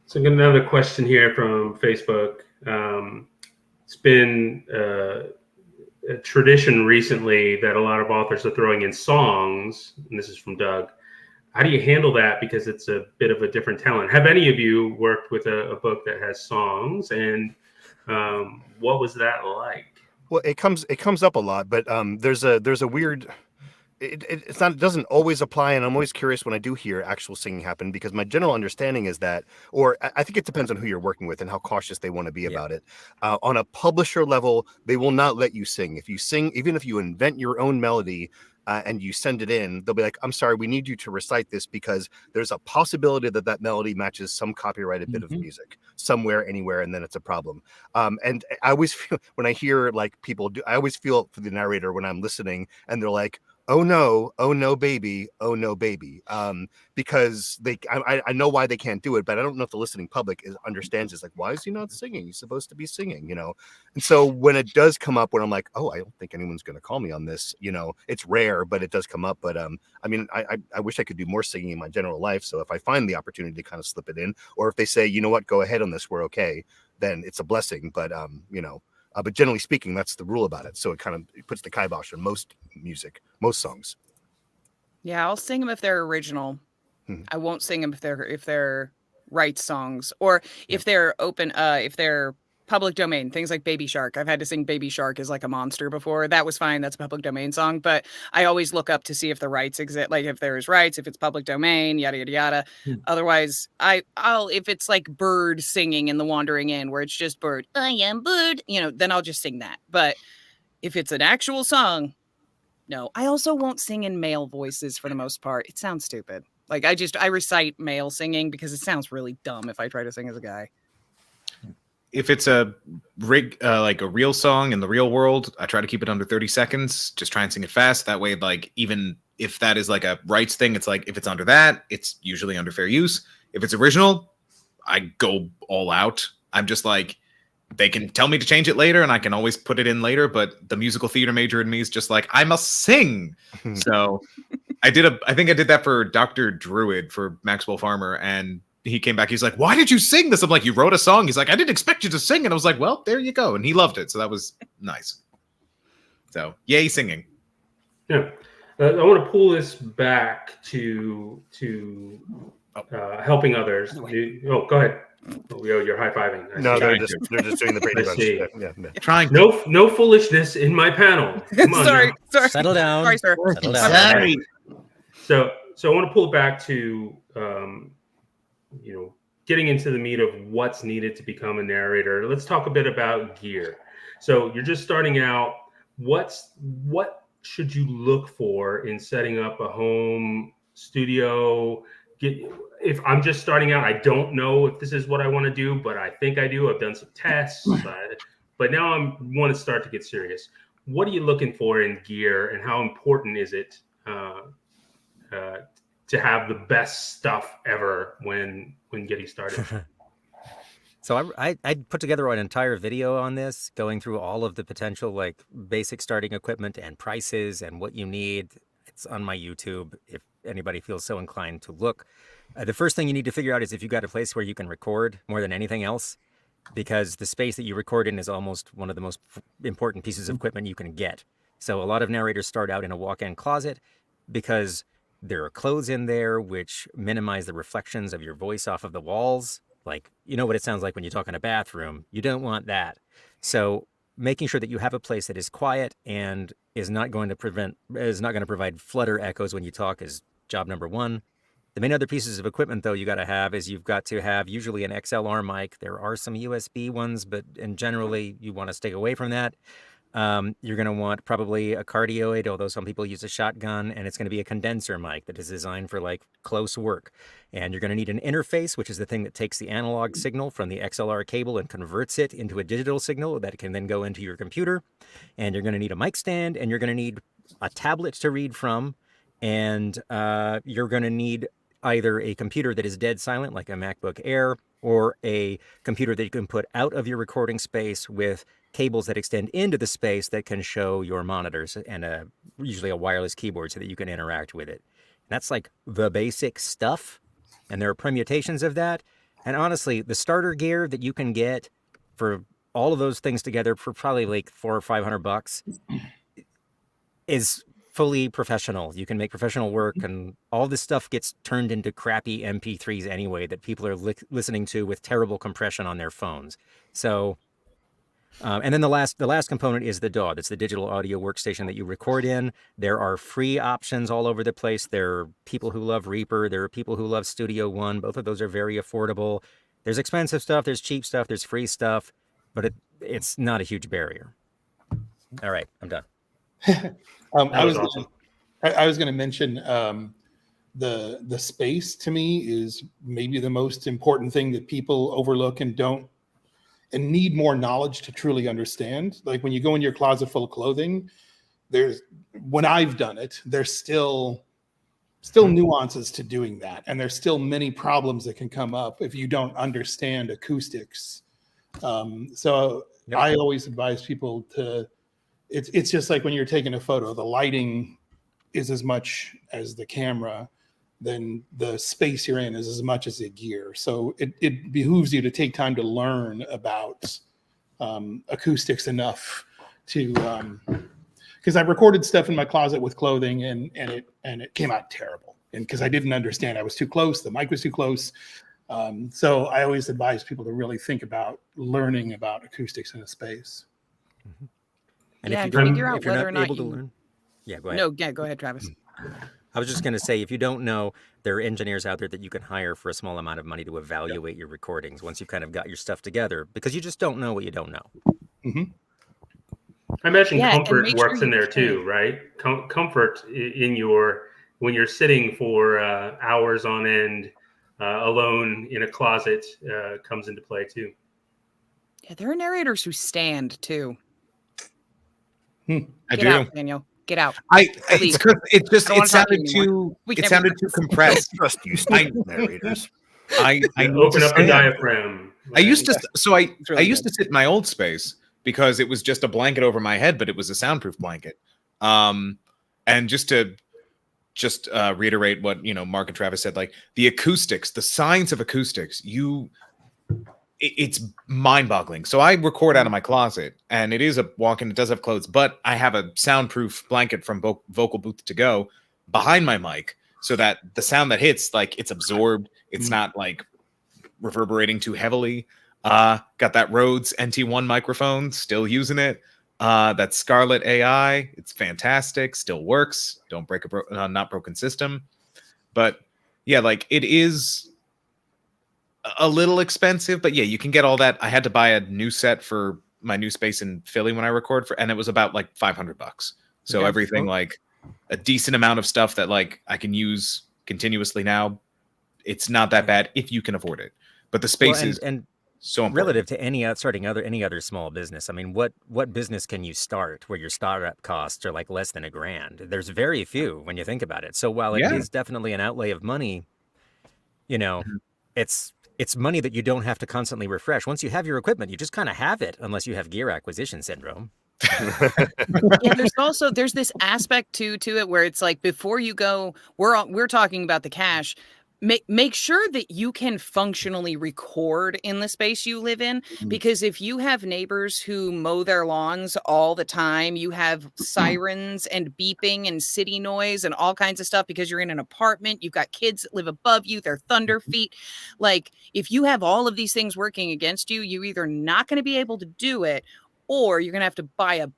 So I got another question here from Facebook. It's been a tradition recently that a lot of authors are throwing in songs, and this is from Doug. How do you handle that? Because it's a bit of a different talent. Have any of you worked with a book that has songs, and what was that like? Well, it comes up a lot, but there's a weird. It doesn't always apply, and I'm always curious when I do hear actual singing happen, because my general understanding is that, or I think it depends on who you're working with and how cautious they want to be about it. On a publisher level, they will not let you sing. If you sing, even if you invent your own melody and you send it in, they'll be like, "I'm sorry, we need you to recite this because there's a possibility that melody matches some copyrighted bit of music somewhere, anywhere, and then it's a problem." And I always feel when I hear like people do, I always feel for the narrator when I'm listening, and they're like, oh no baby, oh no baby, because I know why they can't do it, but I don't know if the listening public understands. It's like, why is he not singing? He's supposed to be singing, And so when it does come up, when I'm like, oh, I don't think anyone's going to call me on this, it's rare, but it does come up. But I mean, I wish I could do more singing in my general life. So if I find the opportunity to kind of slip it in, or if they say, you know what, go ahead on this, we're okay, then it's a blessing. But but generally speaking, that's the rule about it. So it kind of puts the kibosh on most music, most songs. Yeah, I'll sing them if they're original. I won't sing them if they're rights songs, or if they're open, if they're public domain, things like Baby Shark. I've had to sing Baby Shark as like a monster before. That was fine. That's a public domain song. But I always look up to see if the rights exist, like if there's rights, if it's public domain, yada, yada, yada. Otherwise, I'll, if it's like Bird singing in The Wandering Inn, where it's just Bird, I am Bird, then I'll just sing that. But if it's an actual song, no. I also won't sing in male voices for the most part. It sounds stupid. Like I recite male singing because it sounds really dumb if I try to sing as a guy. If it's like a real song in the real world, I try to keep it under 30 seconds. Just try and sing it fast. That way, like, even if that is like a rights thing, it's like if it's under that, it's usually under fair use. If it's original, I go all out. I'm just like, they can tell me to change it later and I can always put it in later. But the musical theater major in me is just like, I must sing. So I think I did that for Dr. Druid for Maxwell Farmer, and he came back. He's like, why did you sing this? I'm like, you wrote a song. He's like, I didn't expect you to sing. And I was like, well, there you go. And he loved it. So that was nice. So yay, singing. Yeah. I want to pull this back to helping others. Go ahead. You're high-fiving. No, they're just doing the Brady Bunch. Yeah. Trying. No foolishness in my panel. Come on sorry. Settle down. Sorry, sir. Settle down. Sorry. So I want to pull it back to getting into the meat of what's needed to become a narrator. Let's talk a bit about gear. So you're just starting out. What should you look for in setting up a home studio? If I'm just starting out, I don't know if this is what I want to do, but I think I do. I've done some tests, but now I want to start to get serious. What are you looking for in gear, and how important is it to have the best stuff ever when getting started? So I put together an entire video on this, going through all of the potential like basic starting equipment and prices and what you need. It's on my YouTube if anybody feels so inclined to look. The first thing you need to figure out is if you've got a place where you can record more than anything else, because the space that you record in is almost one of the most important pieces of equipment you can get. So a lot of narrators start out in a walk-in closet because there are clothes in there which minimize the reflections of your voice off of the walls. Like, you know what it sounds like when you talk in a bathroom. You don't want that. So making sure that you have a place that is quiet and is not going to provide flutter echoes when you talk is job number one. The main other pieces of equipment, though, you've got to have usually an XLR mic. There are some USB ones, but generally you want to stay away from that. You're going to want probably a cardioid, although some people use a shotgun, and it's going to be a condenser mic that is designed for like close work. And you're going to need an interface, which is the thing that takes the analog signal from the XLR cable and converts it into a digital signal that can then go into your computer. And you're going to need a mic stand, and you're going to need a tablet to read from, and you're going to need either a computer that is dead silent, like a MacBook Air, or a computer that you can put out of your recording space with cables that extend into the space that can show your monitors, and usually a wireless keyboard so that you can interact with it. That's like the basic stuff, and there are permutations of that. And honestly, the starter gear that you can get for all of those things together for probably like $400 or $500 is fully professional. You can make professional work, and all this stuff gets turned into crappy MP3s anyway that people are listening to with terrible compression on their phones. So, and then the last component is the DAW. That's the digital audio workstation that you record in. There are free options all over the place. There are people who love Reaper. There are people who love Studio One. Both of those are very affordable. There's expensive stuff. There's cheap stuff. There's free stuff, but it's not a huge barrier. All right, I'm done. I was going to mention the space to me is maybe the most important thing that people overlook and need more knowledge to truly understand. Like when you go in your closet full of clothing, when I've done it, there's still nuances to doing that, and there's still many problems that can come up if you don't understand acoustics. So yep. I always advise people to. It's just like when you're taking a photo, the lighting is as much as the camera, then the space you're in is as much as the gear. So it behooves you to take time to learn about acoustics enough to, because I recorded stuff in my closet with clothing and it came out terrible. And because I didn't understand, I was too close, the mic was too close. So I always advise people to really think about learning about acoustics in a space. And Yeah, if you and don't, figure out if you're whether not or not able to you- learn, yeah, go ahead. No, yeah, go ahead, Travis. I was just going to say, if you don't know, there are engineers out there that you can hire for a small amount of money to evaluate your recordings once you've kind of got your stuff together, because you just don't know what you don't know. I imagine Yeah, and comfort make sure works you in there train. too, right? Comfort in your when you're sitting for hours on end alone in a closet comes into play too. Yeah, there are narrators who stand too. I Get do. out, Daniel. Get out. It's Leave. because it just I don't it wanna talk to sounded you anymore. too We it can't sounded be too friends. compressed. Trust you, stupid narrators. I need Open to up the stand. diaphragm. I used to so I It's really I used good. to sit in my old space because it was just a blanket over my head, but it was a soundproof blanket. And just to reiterate what Mark and Travis said, like the acoustics, the science of acoustics, it's mind-boggling. So I record out of my closet, and it is a walk-in. It does have clothes, but I have a soundproof blanket from Vocal Booth to Go behind my mic, so that the sound that hits, like, it's absorbed. It's not like reverberating too heavily. Got that Rhodes NT1 microphone, still using it. That Scarlett AI, it's fantastic, still works. Don't break a not broken system. But yeah, like it is a little expensive, but yeah, you can get all that. I had to buy a new set for my new space in Philly when I record and it was about like $500. So Okay. everything, like a decent amount of stuff that like I can use continuously now. It's not that bad if you can afford it. But the space Well, is and so important. relative to any other small business, I mean, what business can you start where your startup costs are like less than $1,000? There's very few when you think about it. So while it Yeah. is definitely an outlay of money, it's money that you don't have to constantly refresh. Once you have your equipment, you just kind of have it, unless you have gear acquisition syndrome. Yeah, there's this aspect to it where it's like before you go, we're talking about the cash. Make sure that you can functionally record in the space you live in, because if you have neighbors who mow their lawns all the time, you have sirens and beeping and city noise and all kinds of stuff because you're in an apartment, you've got kids that live above you, they're thunder feet. Like if you have all of these things working against you, you're either not going to be able to do it, or you're going to have to buy a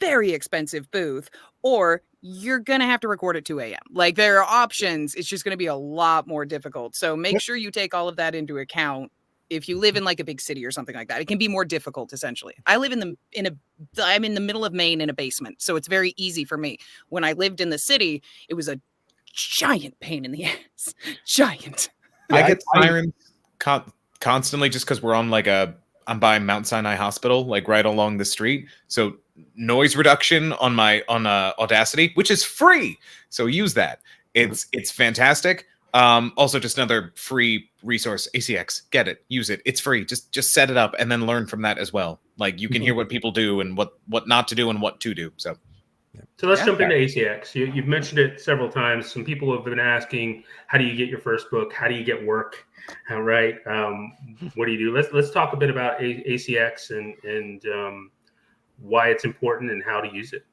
very expensive booth, or you're going to have to record at 2 a.m. Like there are options. It's just going to be a lot more difficult. So make sure you take all of that into account. If you live in like a big city or something like that, it can be more difficult essentially. I live I'm in the middle of Maine in a basement. So it's very easy for me. When I lived in the city, it was a giant pain in the ass. Giant. I get sirens constantly just because we're on I'm by Mount Sinai Hospital, like right along the street. So noise reduction on Audacity, which is free. So use that. It's fantastic. Also just another free resource, ACX. Get it, use it. It's free. Just set it up and then learn from that as well. Like you can hear what people do and what not to do and what to do. So let's jump into ACX. You've mentioned it several times. Some people have been asking, how do you get your first book? How do you get work? Right. What do you do? Let's talk a bit about ACX and why it's important and how to use it.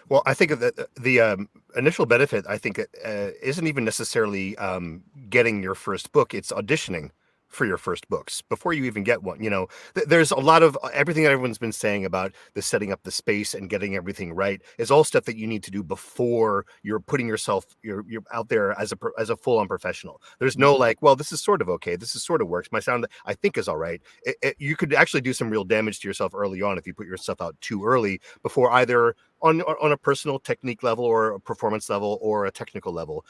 Well, I think that the initial benefit, I think, isn't even necessarily getting your first book. It's auditioning for your first books before you even get one. There's a lot of everything that everyone's been saying about the setting up the space and getting everything right is all stuff that you need to do before you're putting yourself you're out there as a full-on professional. There's no like, well, this is sort of okay, this is sort of works, my sound I think is all right. You could actually do some real damage to yourself early on if you put your stuff out too early, before either on a personal technique level or a performance level or a technical level.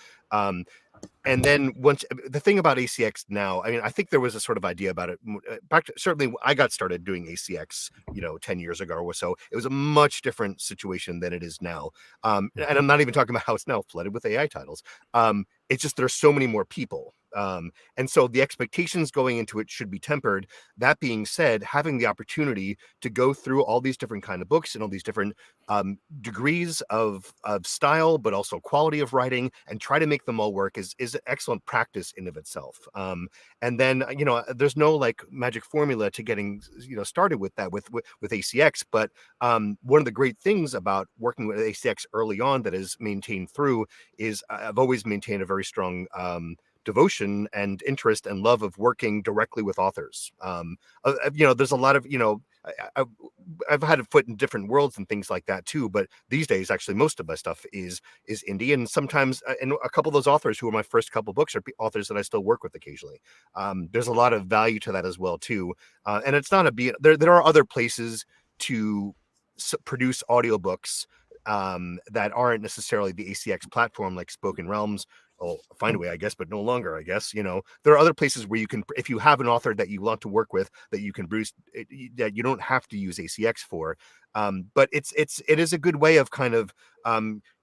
And then once the thing about ACX now, I mean, I think there was a sort of idea about it back to, certainly I got started doing ACX, 10 years ago or so. It was a much different situation than it is now. And I'm not even talking about how it's now flooded with AI titles. It's just, there's so many more people. And so the expectations going into it should be tempered. That being said, having the opportunity to go through all these different kind of books and all these different degrees of style, but also quality of writing, and try to make them all work is an excellent practice in of itself. And then, there's no like magic formula to getting, started with that with ACX. But one of the great things about working with ACX early on that is maintained through is I've always maintained a very strong devotion and interest and love of working directly with authors. There's a lot of, I've had a foot in different worlds and things like that too, but these days actually most of my stuff is indie, and sometimes and a couple of those authors who were my first couple books are authors that I still work with occasionally. There's a lot of value to that as well too, and it's not there are other places to produce audiobooks that aren't necessarily the ACX platform, like Spoken Realms. I'll find a way, I guess, but no longer, I guess. There are other places where you can, if you have an author that you want to work with, that you can produce, that you don't have to use ACX for. But it is a good way of kind of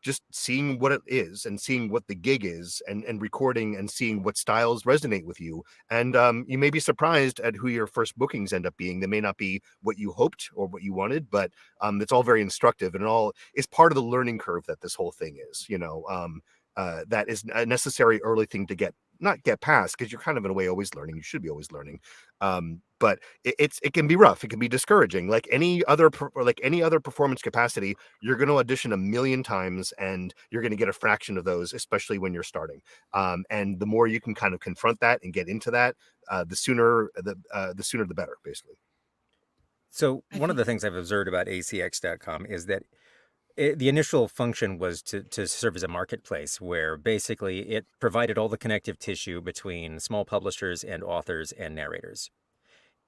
just seeing what it is and seeing what the gig is, and recording and seeing what styles resonate with you. And you may be surprised at who your first bookings end up being. They may not be what you hoped or what you wanted, but it's all very instructive, and it all is part of the learning curve that this whole thing is. That is a necessary early thing to not get past, because you're kind of in a way always learning. You should be always learning. But it can be rough. It can be discouraging. Like any other performance capacity, you're going to audition 1,000,000 times, and you're going to get a fraction of those, especially when you're starting. And the more you can kind of confront that and get into that, the sooner the better, basically. So one of the things I've observed about ACX.com is that the initial function was to serve as a marketplace, where basically it provided all the connective tissue between small publishers and authors and narrators.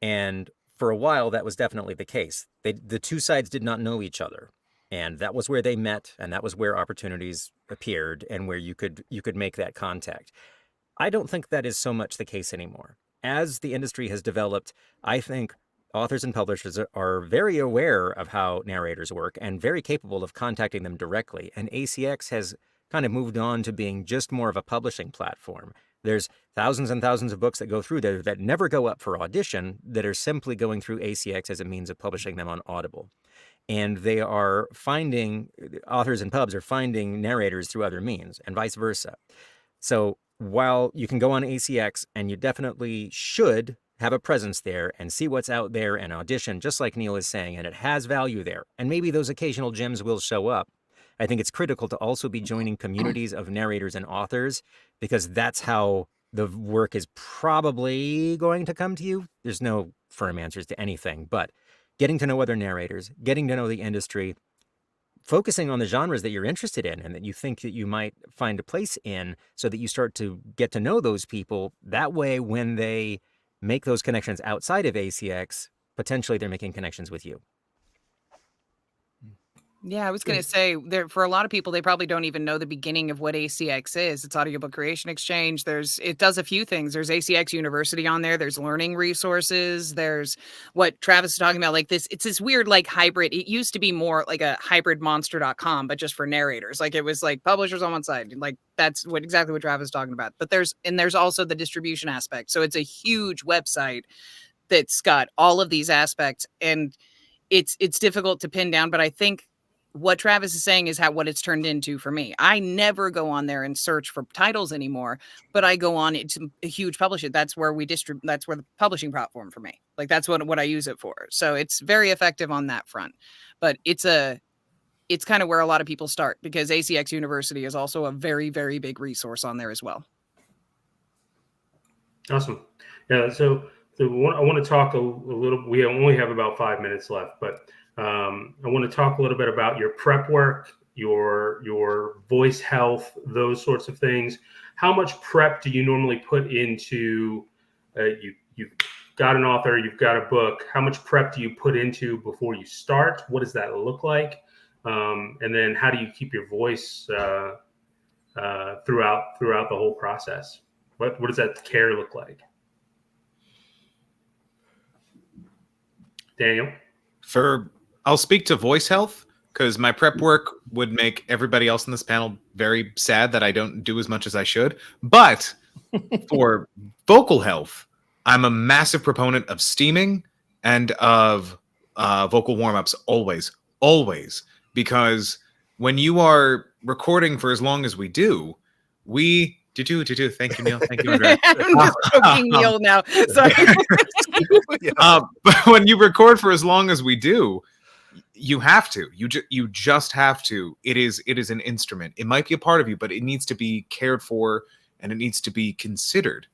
And for a while, that was definitely the case. The two sides did not know each other, and that was where they met, and that was where opportunities appeared, and where you could make that contact. I don't think that is so much the case anymore. As the industry has developed, I think authors and publishers are very aware of how narrators work and very capable of contacting them directly. And ACX has kind of moved on to being just more of a publishing platform. There's thousands and thousands of books that go through there that never go up for audition, that are simply going through ACX as a means of publishing them on Audible. And authors and pubs are finding narrators through other means, and vice versa. So while you can go on ACX, and you definitely should have a presence there and see what's out there and audition, just like Neil is saying, and it has value there, and maybe those occasional gems will show up, I think it's critical to also be joining communities of narrators and authors, because that's how the work is probably going to come to you. There's no firm answers to anything, but getting to know other narrators, getting to know the industry, focusing on the genres that you're interested in and that you think that you might find a place in, so that you start to get to know those people. That way, when they make those connections outside of ACX, potentially they're making connections with you. Yeah, I was going to say, for a lot of people, they probably don't even know the beginning of what ACX is. It's Audiobook Creation Exchange. It does a few things. There's ACX University on there. There's learning resources. There's what Travis is talking about, like this. It's this weird like hybrid. It used to be more like a hybridmonster.com, but just for narrators. Like it was like publishers on one side. Like that's exactly what Travis is talking about. But there's also the distribution aspect. So it's a huge website that's got all of these aspects, and it's difficult to pin down. But I think what Travis is saying is what it's turned into for me. I never go on there and search for titles anymore, but I go on. It's a huge publisher. That's where that's where the publishing platform for me. Like that's what I use it for. So it's very effective on that front. But it's kind of where a lot of people start, because ACX University is also a very, very big resource on there as well. Awesome. Yeah. So I want to talk a little. We only have about 5 minutes left, but I want to talk a little bit about your prep work, your voice health, those sorts of things. How much prep do you normally put into you've got an author, you've got a book. How much prep do you put into before you start? What does that look like? And then how do you keep your voice throughout the whole process? What does that care look like? Daniel? I'll speak to voice health, because my prep work would make everybody else in this panel very sad that I don't do as much as I should. But for vocal health, I'm a massive proponent of steaming and of vocal warm-ups always, because when you are recording for as long as we do, thank you, Neil. Thank you, Andrea. I'm joking, Neil now. Sorry. But when you record for as long as we do, you have to. You just have to. It is an instrument. It might be a part of you, but it needs to be cared for and it needs to be considered,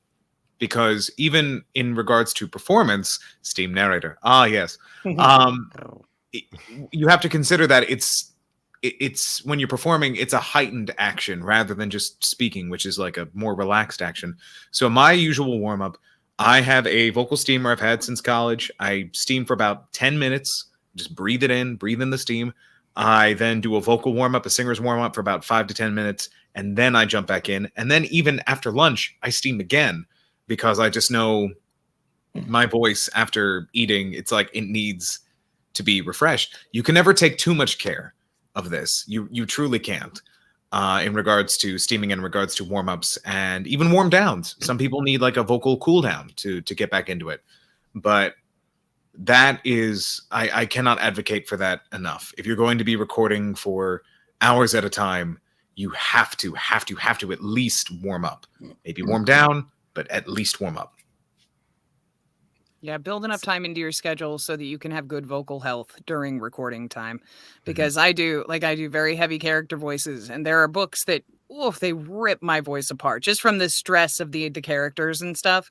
because even in regards to performance, Steam narrator, yes, you have to consider that it's when you're performing, it's a heightened action rather than just speaking, which is like a more relaxed action. So my usual warm-up, I have a vocal steamer I've had since college. I steam for about 10 minutes, just breathe it in, breathe in the steam. I then do a vocal warm-up, a singer's warm-up for about 5 to 10 minutes, and then I jump back in. And then even after lunch, I steam again, because I just know my voice after eating, it's like it needs to be refreshed. You can never take too much care of this. You truly can't, in regards to steaming, in regards to warm-ups and even warm downs. Some people need like a vocal cool down to get back into it. But that is, I cannot advocate for that enough. If you're going to be recording for hours at a time, you have to at least warm up. Maybe warm down, but at least warm up. Yeah, build enough time into your schedule so that you can have good vocal health during recording time. Because I do very heavy character voices, and there are books that, they rip my voice apart just from the stress of the characters and stuff.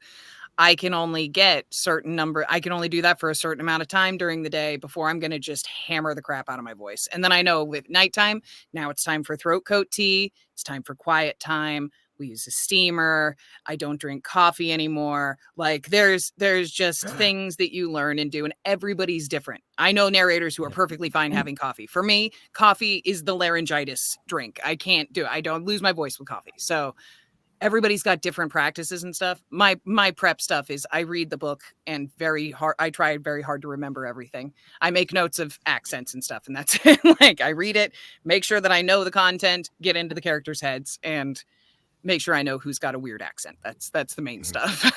I can only get I can only do that for a certain amount of time during the day before I'm going to just hammer the crap out of my voice. And then I know with nighttime, now it's time for throat coat tea. It's time for quiet time. We use a steamer. I don't drink coffee anymore. Like there's just things that you learn and do, and everybody's different. I know narrators who are perfectly fine having coffee. For me, coffee is the laryngitis drink. I don't lose my voice with coffee. So everybody's got different practices and stuff. My prep stuff is I read the book and I try very hard to remember everything. I make notes of accents and stuff, and that's it. Like I read it, make sure that I know the content, get into the characters' heads, and make sure I know who's got a weird accent. That's the main stuff.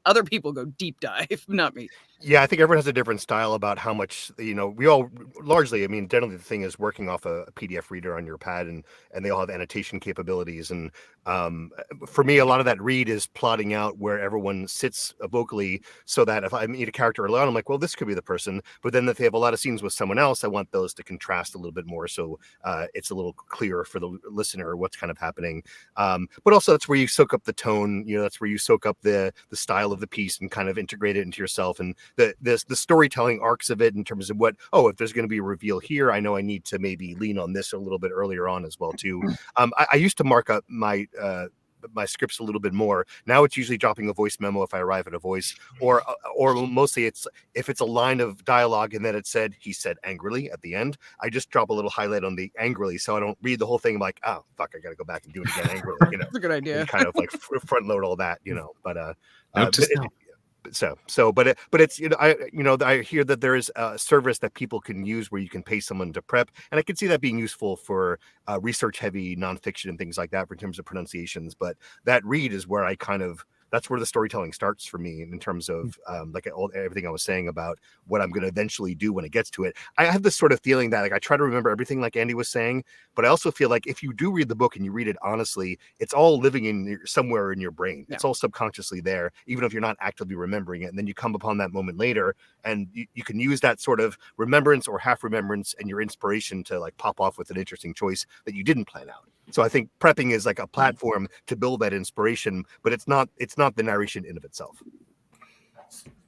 Other people go deep dive, not me. Yeah, I think everyone has a different style about how much, we all largely, generally the thing is working off a PDF reader on your pad, and they all have annotation capabilities. And for me, a lot of that read is plotting out where everyone sits vocally, so that if I meet a character early on, I'm like, well, this could be the person. But then if they have a lot of scenes with someone else, I want those to contrast a little bit more, so it's a little clearer for the listener what's kind of happening. But also that's where you soak up the tone, that's where you soak up the style of the piece and kind of integrate it into yourself, and the storytelling arcs of it in terms of if there's going to be a reveal here, I know I need to maybe lean on this a little bit earlier on as well too. I used to mark up my scripts a little bit more. Now it's usually dropping a voice memo if I arrive at a voice, or mostly it's if it's a line of dialogue and then he said angrily at the end, I just drop a little highlight on the angrily, so I don't read the whole thing. I'm like, oh fuck, I gotta go back and do it again angrily. That's a good idea. And kind of like front load all that, but but it's I hear that there is a service that people can use where you can pay someone to prep, and I can see that being useful for research heavy nonfiction and things like that in terms of pronunciations. But that read is where that's where the storytelling starts for me in terms of everything I was saying about what I'm going to eventually do when it gets to it. I have this sort of feeling that I try to remember everything like Andy was saying, but I also feel like if you do read the book and you read it honestly, it's all living somewhere in your brain. Yeah. It's all subconsciously there, even if you're not actively remembering it. And then you come upon that moment later, and you can use that sort of remembrance or half remembrance and your inspiration to like pop off with an interesting choice that you didn't plan out. So I think prepping is like a platform to build that inspiration, but it's not the narration in of itself.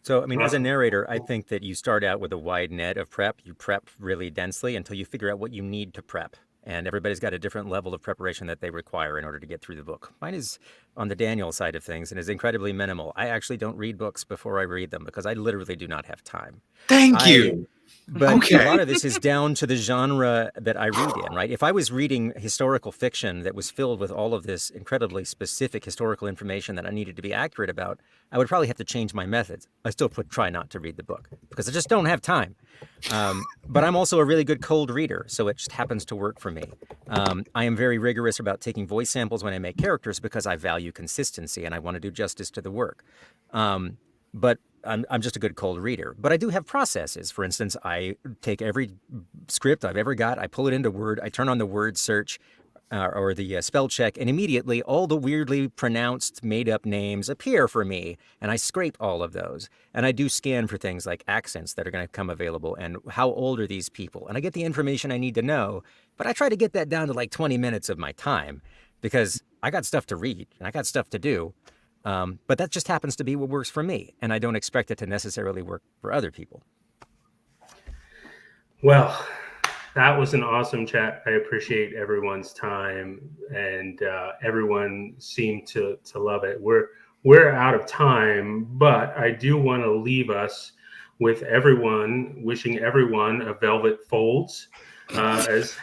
So, as a narrator, I think that you start out with a wide net of prep. You prep really densely until you figure out what you need to prep. And everybody's got a different level of preparation that they require in order to get through the book. Mine is on the Daniel side of things and is incredibly minimal. I actually don't read books before I read them because I literally do not have time. Thank you. But a lot of this is down to the genre that I read in, right? If I was reading historical fiction that was filled with all of this incredibly specific historical information that I needed to be accurate about, I would probably have to change my methods. I still try not to read the book because I just don't have time. But I'm also a really good cold reader, so it just happens to work for me. I am very rigorous about taking voice samples when I make characters because I value consistency and I want to do justice to the work. But I'm just a good cold reader. But I do have processes. For instance, I take every script I've ever got, I pull it into Word, I turn on the word search or the spell check, and immediately all the weirdly pronounced made-up names appear for me, and I scrape all of those. And I do scan for things like accents that are going to come available and how old are these people. And I get the information I need to know, but I try to get that down to like 20 minutes of my time because I got stuff to read and I got stuff to do. But that just happens to be what works for me. And I don't expect it to necessarily work for other people. Well, that was an awesome chat. I appreciate everyone's time, and everyone seemed to love it. We're out of time, but I do want to leave us with everyone wishing everyone a velvet folds. As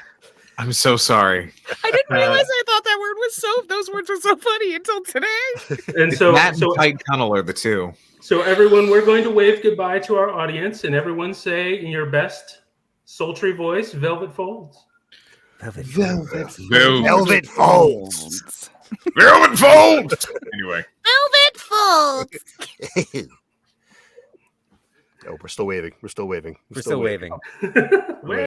I'm so sorry. I didn't realize I thought that word was those words were so funny until today. and so That and tight tunnel are the two. So everyone, we're going to wave goodbye to our audience, and everyone say in your best sultry voice, velvet folds. Velvet. Velvet folds. Velvet folds. Anyway. Velvet folds. Oh, we're still waving. We're still waving. We're still waving. Wave.